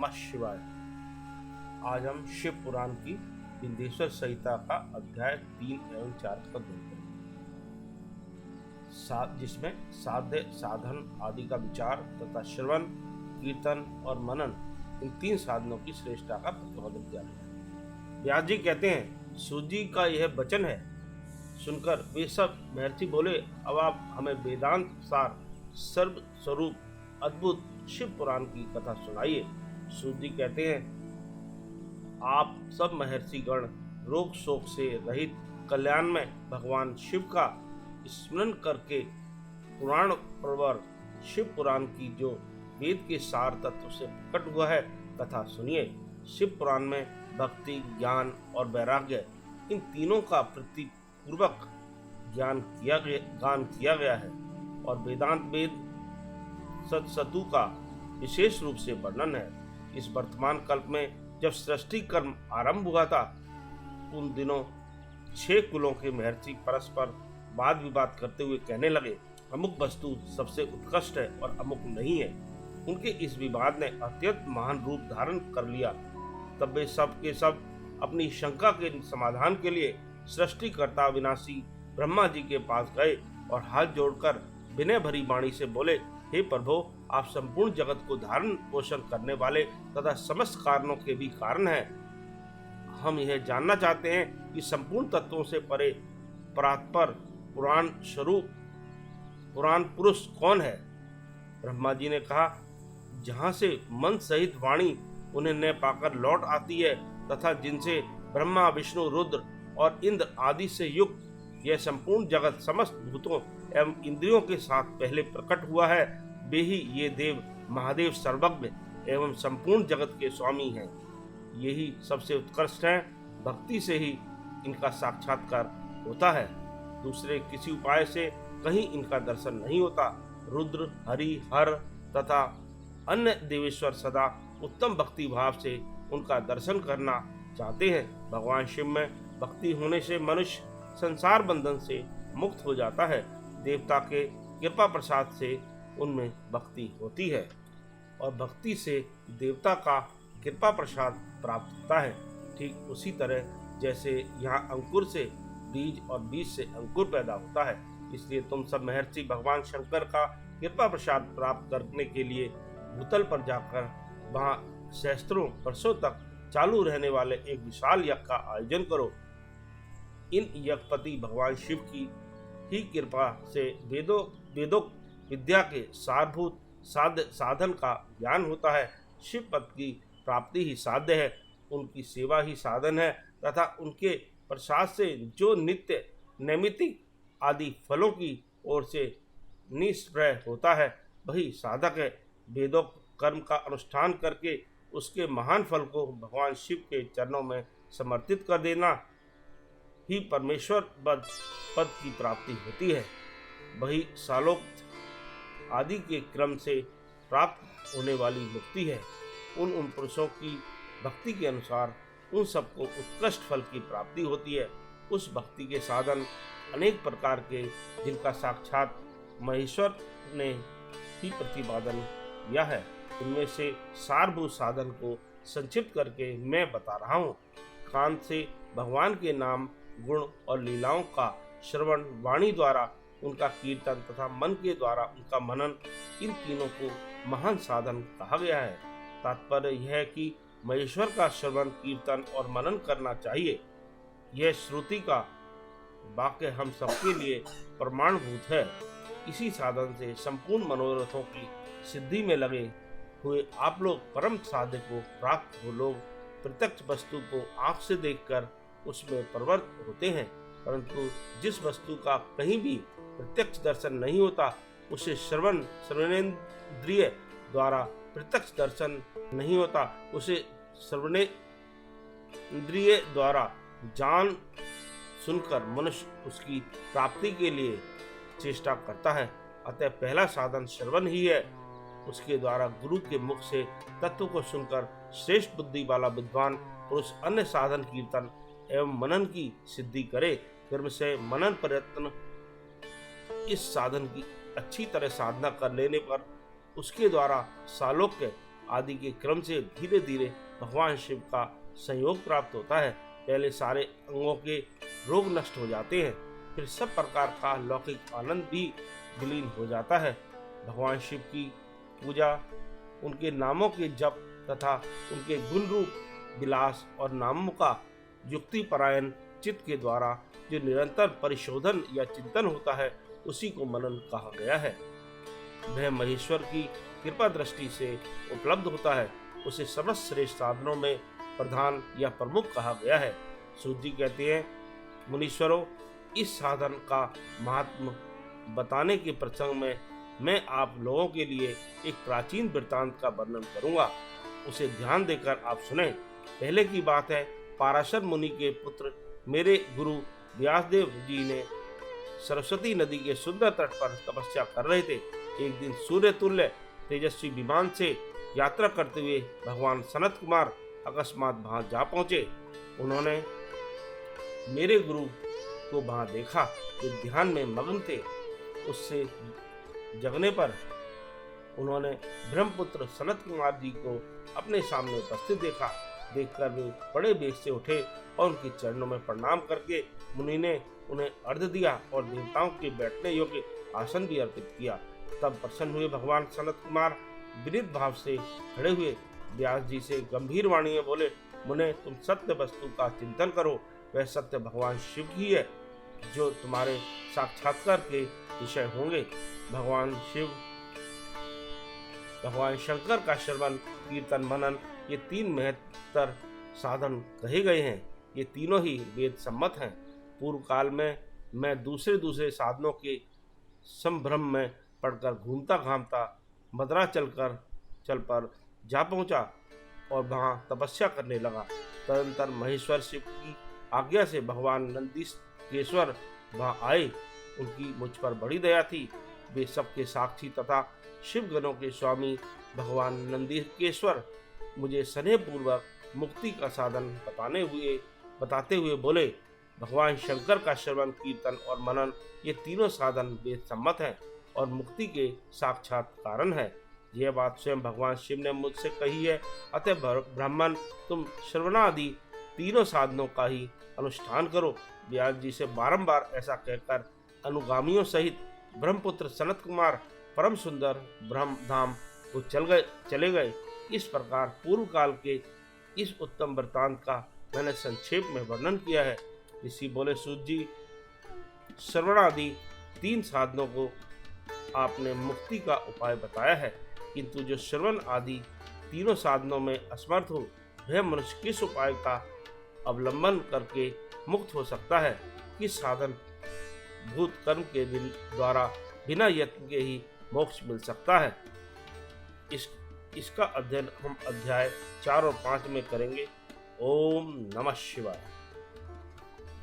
नमः शिवाय। आज हम शिव पुराण की बिंदेश्वर संहिता का अध्याय 3 एवं 4 का अध्ययन करेंगे, जिसमें साध्य साधन आदि का विचार तथा श्रवण, कीर्तन और मनन इन 3 साधनों की श्रेष्ठता का प्रतिपादन किया गया। व्यास जी कहते हैं, सूत जी का यह वचन है सुनकर वे सब महर्षि बोले, अब आप हमें वेदांत सार सर्व स्वरूप अद्भुत शिव पुराण की कथा सुनाइए। सूत जी कहते हैं, आप सब महर्षि गण रोग शोक से रहित कल्याण में भगवान शिव का स्मरण करके पुराण प्रवर शिव पुराण की जो वेद के सार तत्व से प्रकट हुआ है कथा सुनिए। शिव पुराण में भक्ति, ज्ञान और वैराग्य इन तीनों का पूर्वक गान किया गया है और वेदांत वेद सतसतु का विशेष रूप से वर्णन है। इस वर्तमान कल्प में जब सृष्टि कर्म आरंभ हुआ था, उन दिनों 6 कुलों के महर्षि परस्पर वाद विवाद करते हुए कहने लगे, अमुक वस्तु सबसे उत्कृष्ट है और अमुक नहीं है। उनके इस विवाद ने अत्यंत महान रूप धारण कर लिया। तब वे सब के सब अपनी शंका के समाधान के लिए सृष्टिकर्ता विनाशी ब्रह्मा जी के पास गए और हाथ जोड़कर विनय भरी वाणी से बोले, हे प्रभु, आप संपूर्ण जगत को धारण पोषण करने वाले तथा समस्त कारणों के भी कारण हैं। हम यह जानना चाहते हैं कि संपूर्ण तत्वों से परे परात्पर पुराण स्वरूप पुराण पुरुष कौन है। ब्रह्मा जी ने कहा, जहाँ से मन सहित वाणी उन्हें न पाकर लौट आती है तथा जिनसे ब्रह्मा, विष्णु, रुद्र और इंद्र आदि से युक्त यह संपूर्ण जगत समस्त भूतों एवं इंद्रियों के साथ पहले प्रकट हुआ है, वे ही ये देव महादेव सर्वज्ञ एवं संपूर्ण जगत के स्वामी हैं। यही सबसे उत्कृष्ट हैं। भक्ति से ही इनका साक्षात्कार होता है, दूसरे किसी उपाय से कहीं इनका दर्शन नहीं होता। रुद्र, हरि, हर तथा अन्य देवेश्वर सदा उत्तम भक्ति भाव से उनका दर्शन करना चाहते हैं। भगवान शिव में भक्ति होने से मनुष्य संसार बंधन से मुक्त हो जाता है। देवता के कृपा प्रसाद से उनमें भक्ति होती है और भक्ति से देवता का कृपा प्रसाद प्राप्त होता है। ठीक उसी तरह जैसे यहाँ अंकुर से बीज और बीज से अंकुर पैदा होता है, इसलिए तुम सब महर्षि भगवान शंकर का कृपा प्रसाद प्राप्त करने के लिए भूतल पर जाकर वहाँ सहस्त्रों वर्षों तक चालू रहने वाले एक विशाल यज्ञ का आयोजन करो। इन यज्ञपति भगवान शिव की ही कृपा से वेदों विद्या के सारभूत साधन का ज्ञान होता है। शिव पद की प्राप्ति ही साध्य है, उनकी सेवा ही साधन है तथा उनके प्रसाद से जो नित्य नैमित्तिक आदि फलों की ओर से निष्प्रय होता है वही साधक है। वेदों कर्म का अनुष्ठान करके उसके महान फल को भगवान शिव के चरणों में समर्पित कर देना ही परमेश्वर पद की प्राप्ति होती है। वही सालोक्त आदि के क्रम से प्राप्त होने वाली मुक्ति है। उन पुरुषों की भक्ति के अनुसार उन सबको उत्कृष्ट फल की प्राप्ति होती है। उस भक्ति के साधन अनेक प्रकार के, जिनका साक्षात महेश्वर ने ही प्रतिपादन किया है। उनमें से सारभूत साधन को संक्षिप्त करके मैं बता रहा हूँ। कान से भगवान के नाम, गुण और लीलाओं का श्रवण, वाणी द्वारा उनका कीर्तन तथा मन के द्वारा उनका मनन, इन तीनों को महान साधन कहा गया है। तात्पर्य यह है कि महेश्वर का श्रवण, कीर्तन और मनन करना चाहिए। यह श्रुति का वाक्य हम सबके लिए प्रमाणभूत है। इसी साधन से संपूर्ण मनोरथों की सिद्धि में लगे हुए आप लोग परम साध्य को प्राप्त हो लोग प्रत्यक्ष वस्तु को आंख से देखकर उसमें प्रवृत्त होते हैं, परंतु जिस वस्तु का कहीं भी प्रत्यक्ष दर्शन नहीं होता उसे श्रवणेन्द्रिय द्वारा प्रत्यक्ष दर्शन नहीं होता, उसे श्रवणेन्द्रिय द्वारा जान सुनकर मनुष्य उसकी प्राप्ति के लिए चेष्टा करता है। अतः पहला साधन श्रवण ही है। उसके द्वारा गुरु के मुख से तत्व को सुनकर श्रेष्ठ बुद्धि वाला विद्वान पुरुष अन्य साधन कीर्तन एवं मनन की सिद्धि करे। कर्म से मनन प्रयत्न इस साधन की अच्छी तरह साधना कर लेने पर उसके द्वारा सालोक्य आदि के क्रम से धीरे धीरे भगवान शिव का संयोग प्राप्त होता है। पहले सारे अंगों के रोग नष्ट हो जाते हैं, फिर सब प्रकार का लौकिक आनंद भी विलीन हो जाता है। भगवान शिव की पूजा, उनके नामों के जप तथा उनके गुण रूप विलास और नामों का युक्ति परायण चित्त के द्वारा जो निरंतर परिशोधन या चिंतन होता है, उसी को मनन कहा गया है। वह महेश्वर की कृपा दृष्टि से उपलब्ध होता है, उसे सर्वश्रेष्ठ साधनों में प्रधान या प्रमुख कहा गया है। सूत जी कहते हैं, मुनीश्वरों, इस साधन का महात्म बताने के प्रसंग में मैं आप लोगों के लिए एक प्राचीन वृत्तांत का वर्णन करूंगा, उसे ध्यान देकर आप सुने। पहले की बात है, पाराशर मुनि के पुत्र मेरे गुरु व्यासदेव जी ने सरस्वती नदी के सुंदर तट पर तपस्या कर रहे थे। एक दिन सूर्य तुल्य तेजस्वी विमान से यात्रा करते हुए भगवान सनत कुमार अकस्मात वहां जा पहुंचे। उन्होंने मेरे गुरु को वहां देखा, जो ध्यान में मग्न थे। उससे जगने पर उन्होंने ब्रह्मपुत्र सनत कुमार जी को अपने सामने उपस्थित देखा। देखकर वे बड़े वेग से उठे और उनके चरणों में प्रणाम करके मुनि ने उन्हें अर्घ दिया और देवताओं के बैठने योग्य आसन भी अर्पित किया। तब प्रसन्न हुए भगवान सनत कुमार विनीत भाव से खड़े हुए व्यास जी से गंभीर वाणी में बोले, मुने, तुम सत्य वस्तु का चिंतन करो। वह सत्य भगवान शिव ही है, जो तुम्हारे साक्षात्कार के विषय होंगे। भगवान शंकर का श्रवण, कीर्तन, मनन, ये तीन महत्तर साधन कहे गए हैं। ये तीनों ही वेद सम्मत हैं। पूर्व काल में मैं दूसरे साधनों के संभ्रम में पड़कर घूमता घामता मद्राचल पर जा पहुंचा और वहां तपस्या करने लगा। तदंतर महेश्वर शिव की आज्ञा से भगवान नंदीकेश्वर वहां आए। उनकी मुझ पर बड़ी दया थी। वे सबके साक्षी तथा शिव गणों के स्वामी भगवान नंदीकेश्वर मुझे स्नेह पूर्वक मुक्ति का साधन बताते हुए बोले, भगवान शंकर का श्रवण, कीर्तन और मनन, ये तीनों साधन वेद सम्मत हैं और मुक्ति के साक्षात कारण है। यह बात स्वयं भगवान शिव ने मुझसे कही है। अतः ब्राह्मण, तुम श्रवणादि तीनों साधनों का ही अनुष्ठान करो। व्यास जी से बारंबार ऐसा कहकर अनुगामियों सहित ब्रह्मपुत्र सनत कुमार परम सुंदर ब्रह्म धाम को चले गए। इस प्रकार पूर्व काल के इस उत्तम वृत्तांत का मैंने संक्षेप में वर्णन किया है। ऋषि बोले, सूत जी, श्रवणादि तीन साधनों को आपने मुक्ति का उपाय बताया है, किंतु जो श्रवण आदि तीनों साधनों में असमर्थ हो, वह मनुष्य किस उपाय का अवलंबन करके मुक्त हो सकता है? किस साधन भूत कर्म के द्वारा बिना यत्न के ही मोक्ष मिल सकता है? इसका अध्ययन हम अध्याय 4 और 5 में करेंगे। ओम नमः शिवाय।